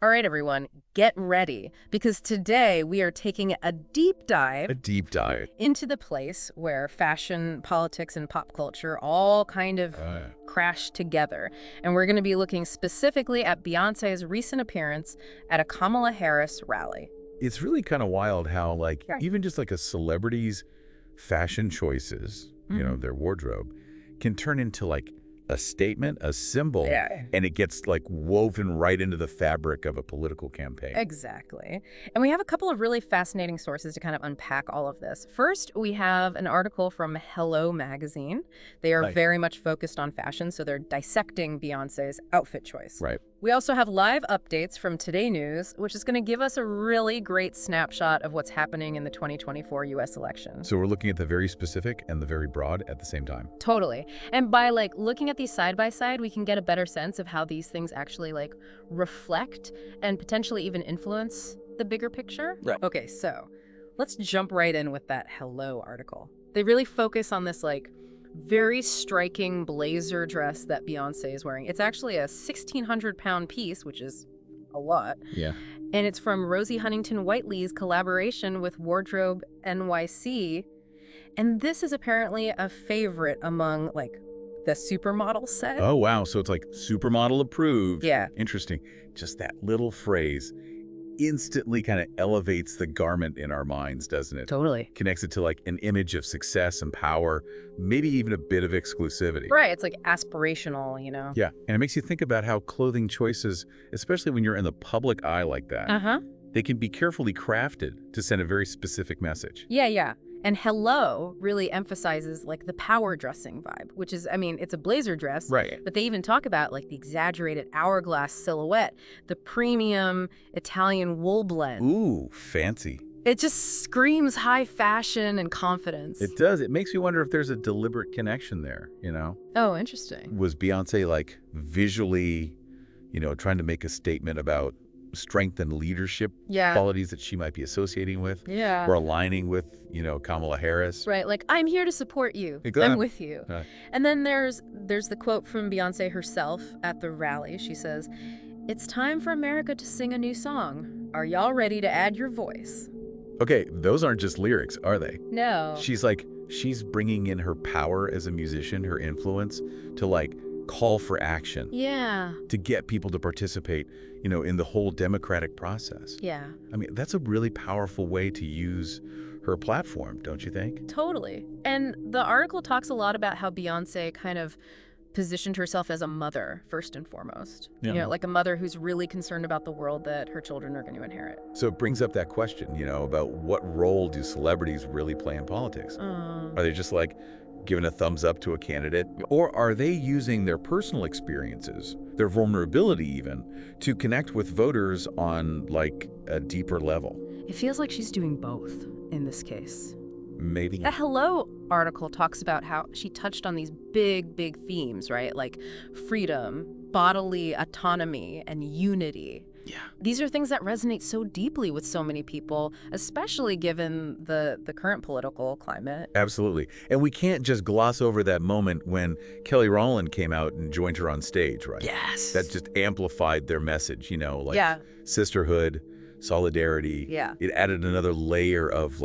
All right, everyone, get ready, because today we are taking a deep A dive deep dive. into the place where fashion, politics, and pop culture all kind of Uh, crash together. And we're going to be looking specifically at Beyoncé's recent appearance at a Kamala Harris rally. it's really kind of wild how, like, Right. even just like a celebrity's fashion choices, their wardrobe, can turn into like a statement, a symbol, Yeah. and it gets like woven right into the fabric of a political campaign. Exactly. And we have a couple of really fascinating sources to kind of unpack all of this. First, we have an article from Hello magazine. They are Nice. very much focused on fashion, so they're dissecting Beyoncé's outfit choice. Right. We also have live updates from Today News, which is going to give us a really great snapshot of what's happening in the 2024 U.S. election. So we're looking at the very specific and the very broad at the same time. Totally. And by looking at these side by side, we can get a better sense of how these things actually reflect and potentially even influence the bigger picture. Right. Okay, so let's jump right in with that Hello article. They really focus on this very striking blazer dress that Beyoncé is wearing. It's actually a 1,600-pound piece, which is a lot. Yeah. And it's from Rosie Huntington-Whiteley's collaboration with Wardrobe NYC. And this is apparently a favorite among, the supermodel set. Oh, wow. So it's like supermodel approved. Yeah. Interesting. Just that little phrase instantly kind of elevates the garment in our minds, doesn't it? Totally. Connects it to like an image of success and power, maybe even a bit of exclusivity. Right. It's aspirational, Yeah. And it makes you think about how clothing choices, especially when you're in the public eye like that, Uh-huh. they can be carefully crafted to send a very specific message. Yeah. And Hello really emphasizes the power dressing vibe, which is, it's a blazer dress. Right. But they even talk about the exaggerated hourglass silhouette, the premium Italian wool blend. Ooh, fancy. It just screams high fashion and confidence. It does. It makes me wonder if there's a deliberate connection there, Oh, interesting. Was Beyoncé visually, trying to make a statement about strength and leadership Yeah. qualities that she might be associating with Yeah. or aligning with, Kamala Harris? Right, I'm here to support you. Exactly. I'm with you. Right. And then there's the quote from Beyoncé herself at the rally. She says, "It's time for America to sing a new song. Are y'all ready to add your voice?" Okay, those aren't just lyrics, are they? No. She's bringing in her power as a musician, her influence to call for action, Yeah. to get people to participate, in the whole democratic process. Yeah. I mean, that's a really powerful way to use her platform, don't you think? Totally. And the article talks a lot about how Beyoncé kind of positioned herself as a mother, first and foremost. Yeah. A mother who's really concerned about the world that her children are going to inherit. So it brings up that question, about what role do celebrities really play in politics? Are they just giving a thumbs up to a candidate? Or are they using their personal experiences, their vulnerability even, to connect with voters on a deeper level? It feels like she's doing both in this case. Maybe. The Hello article talks about how she touched on these big themes, right? Like freedom, bodily autonomy, and unity. Yeah. These are things that resonate so deeply with so many people, especially given the current political climate. Absolutely. And we can't just gloss over that moment when Kelly Rowland came out and joined her on stage, right? Yes. That just amplified their message, Yeah. sisterhood, solidarity. Yeah. It added another layer of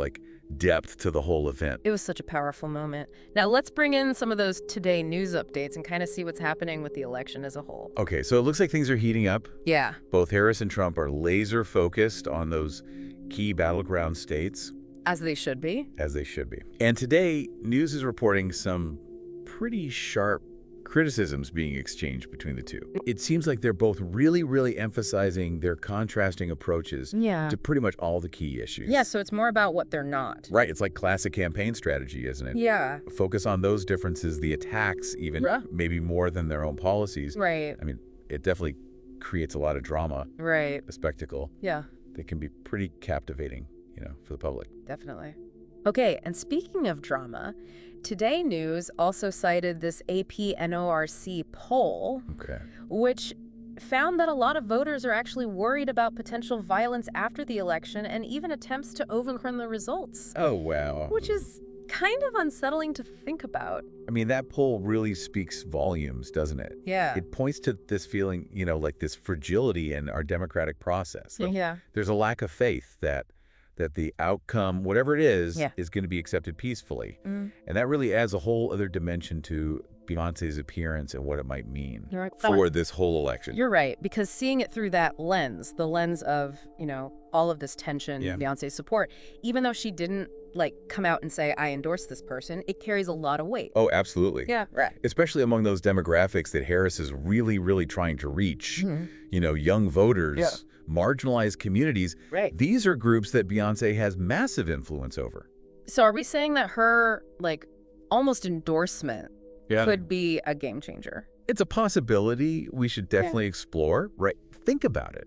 depth to the whole event. It was such a powerful moment. Now let's bring in some of those Today News updates and kind of see what's happening with the election as a whole. Okay, so it looks like things are heating up. Yeah. Both Harris and Trump are laser focused on those key battleground states. As they should be. As they should be. And today, news is reporting some pretty sharp criticisms being exchanged between the two. It seems like they're both really emphasizing their contrasting approaches Yeah. to pretty much all the key issues. Yeah, so it's more about what they're not. Right, it's like classic campaign strategy, isn't it? Yeah. Focus on those differences, the attacks even, Yeah. maybe more than their own policies. Right. I mean, it definitely creates a lot of drama, Right. a spectacle Yeah, that can be pretty captivating, for the public. definitely. Okay, and speaking of drama, Today News also cited this AP NORC poll, Okay. which found that a lot of voters are actually worried about potential violence after the election and even attempts to overturn the results. Oh, wow. Which is kind of unsettling to think about. I mean, that poll really speaks volumes, doesn't it? Yeah. It points to this feeling, like this fragility in our democratic process. Like, Yeah. there's a lack of faith that the outcome, whatever it is Yeah. going to be accepted peacefully. And that really adds a whole other dimension to Beyoncé's appearance and what it might mean You're right. for this whole election. You're right, because seeing it through that lens, the lens of, all of this tension, Yeah. Beyoncé's support, even though she didn't, come out and say, I endorse this person, it carries a lot of weight. Oh, absolutely. Yeah, right. Especially among those demographics that Harris is really, really trying to reach. Young voters, marginalized communities. Right. These are groups that Beyoncé has massive influence over. So are we saying that her, almost endorsement could be a game changer? It's a possibility we should definitely explore, right? Think about it.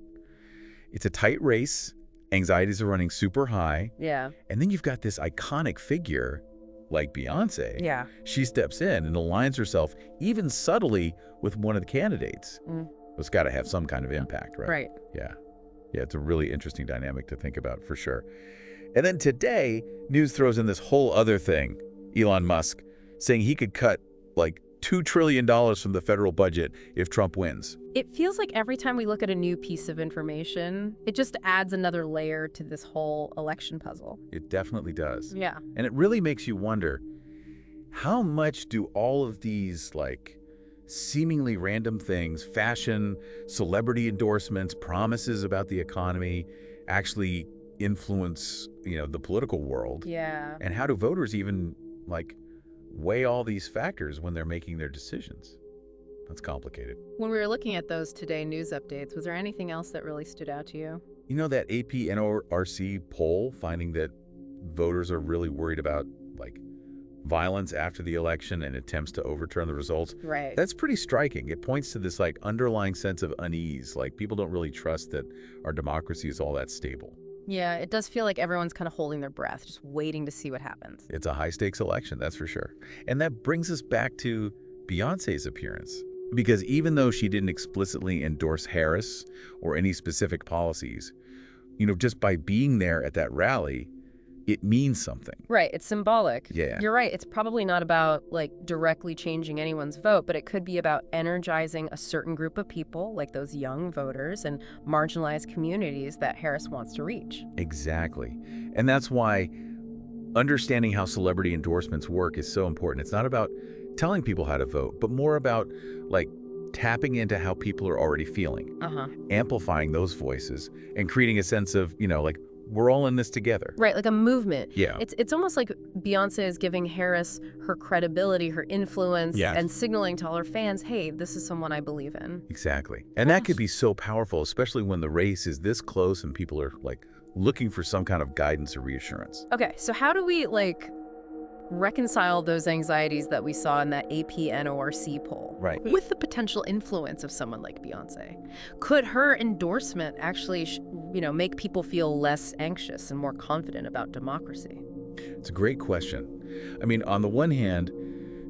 It's a tight race. Anxieties are running super high. Yeah. And then you've got this iconic figure like Beyoncé. Yeah. She steps in and aligns herself, even subtly, with one of the candidates. It's got to have some kind of impact, right? Right. Yeah. Yeah, it's a really interesting dynamic to think about, for sure. And then today, news throws in this whole other thing. Elon Musk saying he could cut $2 trillion from the federal budget if Trump wins. It feels like every time we look at a new piece of information, it just adds another layer to this whole election puzzle. It definitely does. Yeah. And it really makes you wonder, how much do all of these seemingly random things, fashion, celebrity endorsements, promises about the economy, actually influence, the political world? Yeah. And how do voters even weigh all these factors when they're making their decisions? That's complicated. When we were looking at those today news updates, was there anything else that really stood out to you? That AP NORC poll finding that voters are really worried about violence after the election and attempts to overturn the results. Right. That's pretty striking. It points to this underlying sense of unease. People don't really trust that our democracy is all that stable. Yeah, it does feel like everyone's kind of holding their breath, just waiting to see what happens. It's a high-stakes election, that's for sure. And that brings us back to Beyoncé's appearance. Because even though she didn't explicitly endorse Harris or any specific policies, just by being there at that rally, it means something. Right, it's symbolic. Yeah. You're right, it's probably not about directly changing anyone's vote, but it could be about energizing a certain group of people, like those young voters and marginalized communities that Harris wants to reach. Exactly. And that's why understanding how celebrity endorsements work is so important. It's not about telling people how to vote, but more about tapping into how people are already feeling, amplifying those voices and creating a sense of, we're all in this together. Right, like a movement. Yeah. It's almost like Beyoncé is giving Harris her credibility, her influence, and signaling to all her fans, hey, this is someone I believe in. Exactly. And that could be so powerful, especially when the race is this close and people are looking for some kind of guidance or reassurance. Okay, so how do we reconcile those anxieties that we saw in that AP NORC poll with the potential influence of someone like Beyoncé? Could her endorsement actually, make people feel less anxious and more confident about democracy? It's a great question. I mean, on the one hand,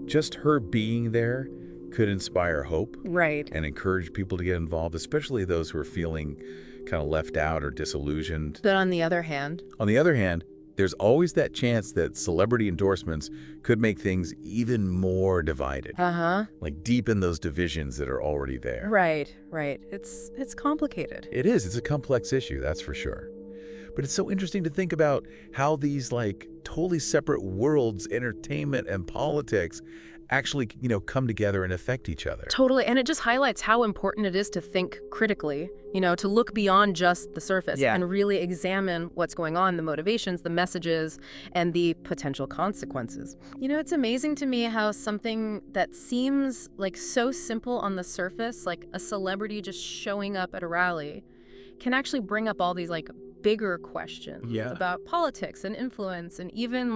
just her being there could inspire hope and encourage people to get involved, especially those who are feeling kind of left out or disillusioned. But on the other hand, there's always that chance that celebrity endorsements could make things even more divided. Deepen those divisions that are already there. Right. It's complicated. It is. It's a complex issue, that's for sure. But it's so interesting to think about how these totally separate worlds, entertainment and politics, actually, come together and affect each other. Totally. And it just highlights how important it is to think critically, to look beyond just the surface and really examine what's going on, the motivations, the messages, and the potential consequences. It's amazing to me how something that seems so simple on the surface, like a celebrity just showing up at a rally, can actually bring up all these bigger questions about politics and influence and even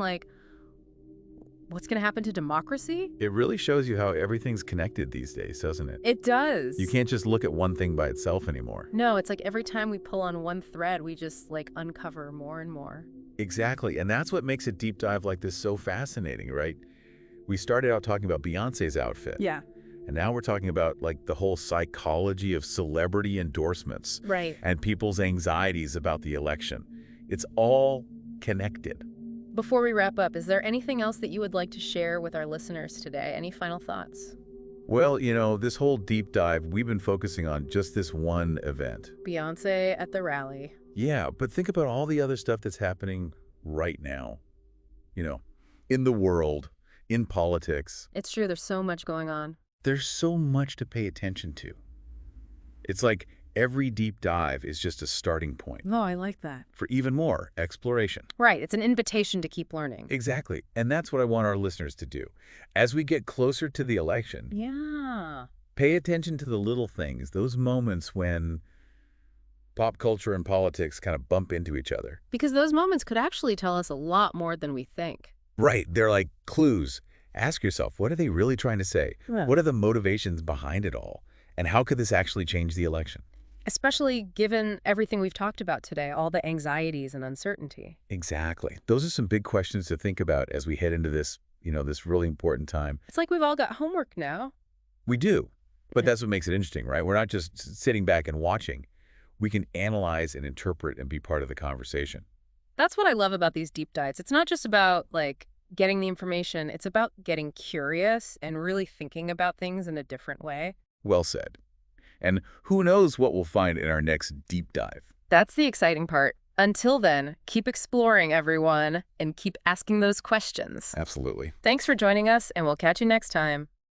what's going to happen to democracy? It really shows you how everything's connected these days, doesn't it? It does. You can't just look at one thing by itself anymore. No, it's every time we pull on one thread, we just uncover more and more. Exactly. And that's what makes a deep dive like this so fascinating, right? We started out talking about Beyoncé's outfit. Yeah. And now we're talking about the whole psychology of celebrity endorsements. Right. And people's anxieties about the election. It's all connected. Before we wrap up, is there anything else that you would like to share with our listeners today? Any final thoughts? Well, this whole deep dive, we've been focusing on just this one event. Beyoncé at the rally. Yeah, but think about all the other stuff that's happening right now. You know, in the world, in politics. It's true, there's so much going on. There's so much to pay attention to. It's like every deep dive is just a starting point Oh, I like that. for even more exploration. Right, it's an invitation to keep learning. Exactly. And that's what I want our listeners to do. As we get closer to the election, Yeah. pay attention to the little things, those moments when pop culture and politics kind of bump into each other. Because those moments could actually tell us a lot more than we think. Right. They're like clues. Ask yourself, what are they really trying to say? Yeah. What are the motivations behind it all? And how could this actually change the election? Especially given everything we've talked about today, all the anxieties and uncertainty. Exactly. Those are some big questions to think about as we head into this, this really important time. It's like we've all got homework now. We do. But Yeah. that's what makes it interesting, right? We're not just sitting back and watching. We can analyze and interpret and be part of the conversation. That's what I love about these deep dives. It's not just about, getting the information. It's about getting curious and really thinking about things in a different way. Well said. And who knows what we'll find in our next deep dive. That's the exciting part. Until then, keep exploring, everyone, and keep asking those questions. Absolutely. Thanks for joining us, and we'll catch you next time.